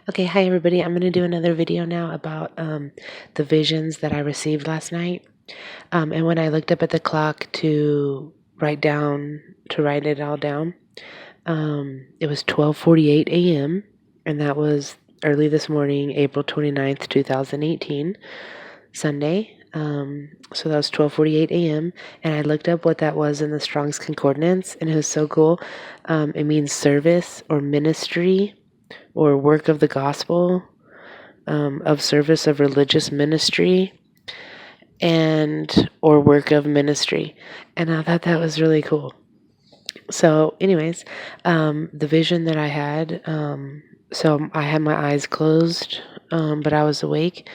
Okay, hi everybody. I'm going to do another video now about the visions that I received last night. And when I looked up at the clock to write it all down, it was 12:48 a.m. and that was early this morning, April 29th, 2018, Sunday. So that was 12:48 a.m. and I looked up what that was in the Strong's Concordance, and it was so cool. It means service or ministry or work of the gospel, of service of religious ministry, and or work of ministry. And I thought that was really cool. So anyways, the vision that I had, so I had my eyes closed, but I was awake,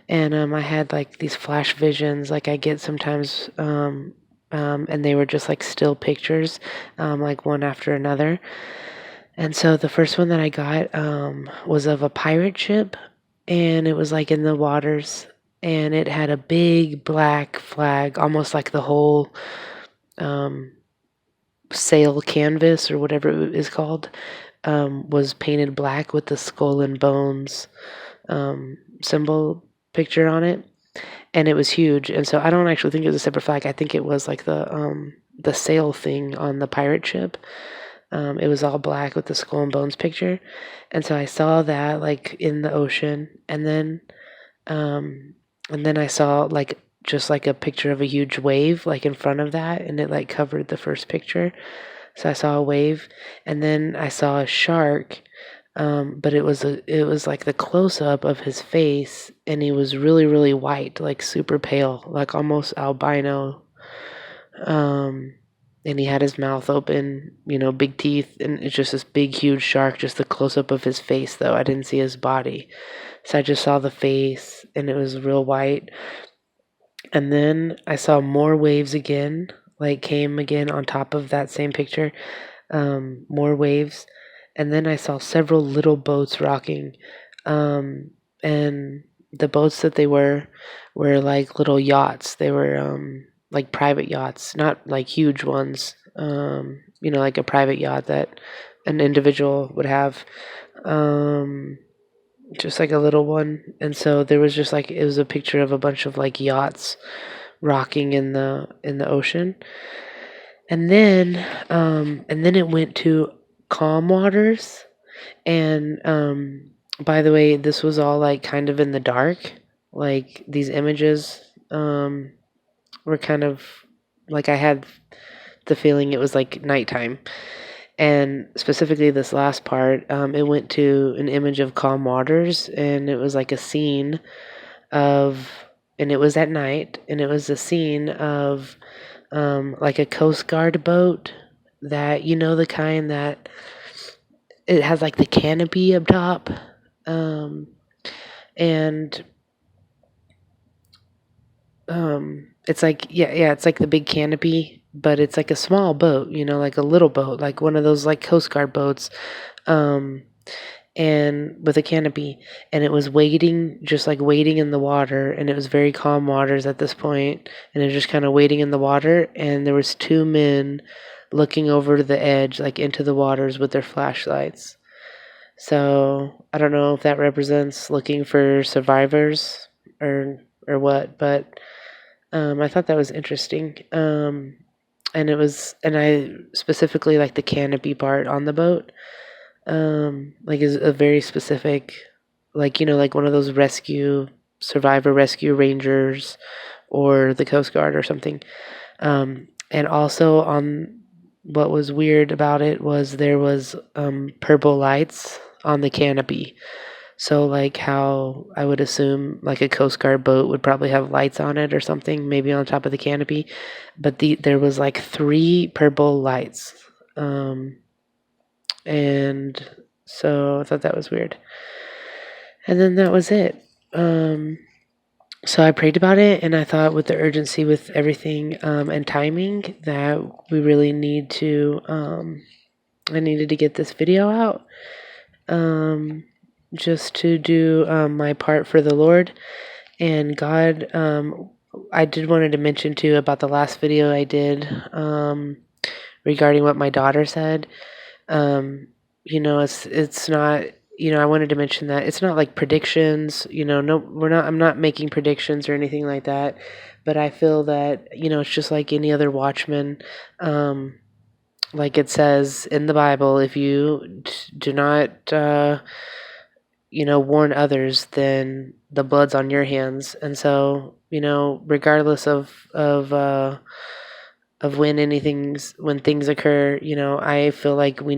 and I had like these flash visions like I get sometimes, and they were just like still pictures, like one after another. And so the first one that I got was of a pirate ship, and it was like in the waters, and it had a big black flag, almost like the whole sail canvas or whatever it is called, was painted black with the skull and bones symbol picture on it, and it was huge. And so I don't actually think it was a separate flag. I think it was like the sail thing on the pirate ship. It was all black with the skull and bones picture, and so I saw that like in the ocean, and then I saw like just like a picture of a huge wave like in front of that, and it like covered the first picture. So I saw a wave, and then I saw a shark, but it was like the close up of his face, and he was really really white, like super pale, like almost albino. And he had his mouth open, big teeth, and it's just this big, huge shark, just the close-up of his face, though. I didn't see his body. So I just saw the face, and it was real white. And then I saw more waves again, like came again on top of that same picture, more waves. And then I saw several little boats rocking, and the boats that they were like little yachts. They were like private yachts, not like huge ones, like a private yacht that an individual would have, just like a little one. And so there was just like, it was a picture of a bunch of like yachts rocking in the ocean. And then it went to calm waters. And by the way, this was all like kind of in the dark. Like these images were kind of like, I had the feeling it was like nighttime. And specifically this last part, it went to an image of calm waters, and it was like a scene of, and it was at night, and it was a scene of like a Coast Guard boat that, the kind that it has like the canopy up top, and it's like, yeah, it's like the big canopy, but it's like a small boat, like a little boat, like one of those like Coast Guard boats, and with a canopy, and it was waiting, just like waiting in the water, and it was very calm waters at this point, and it was just kind of waiting in the water, and there was two men looking over to the edge, like into the waters with their flashlights. So I don't know if that represents looking for survivors or what, but I thought that was interesting. And I specifically like the canopy part on the boat. Like is a very specific, like, like one of those survivor rescue rangers or the Coast Guard or something. And also on, what was weird about it was there was purple lights on the canopy. So like how I would assume like a Coast Guard boat would probably have lights on it or something, maybe on top of the canopy. But there was like 3 purple lights. And so I thought that was weird. And then that was it. So I prayed about it, and I thought with the urgency with everything, and timing, that we really need to, I needed to get this video out, just to do my part for the Lord and God. I did wanted to mention too about the last video I did, regarding what my daughter said. It's not, I wanted to mention that it's not like predictions, no, I'm not making predictions or anything like that, but I feel that, it's just like any other watchman. Like it says in the Bible, if you do not, warn others, then the blood's on your hands. And so, regardless of when things occur, I feel like we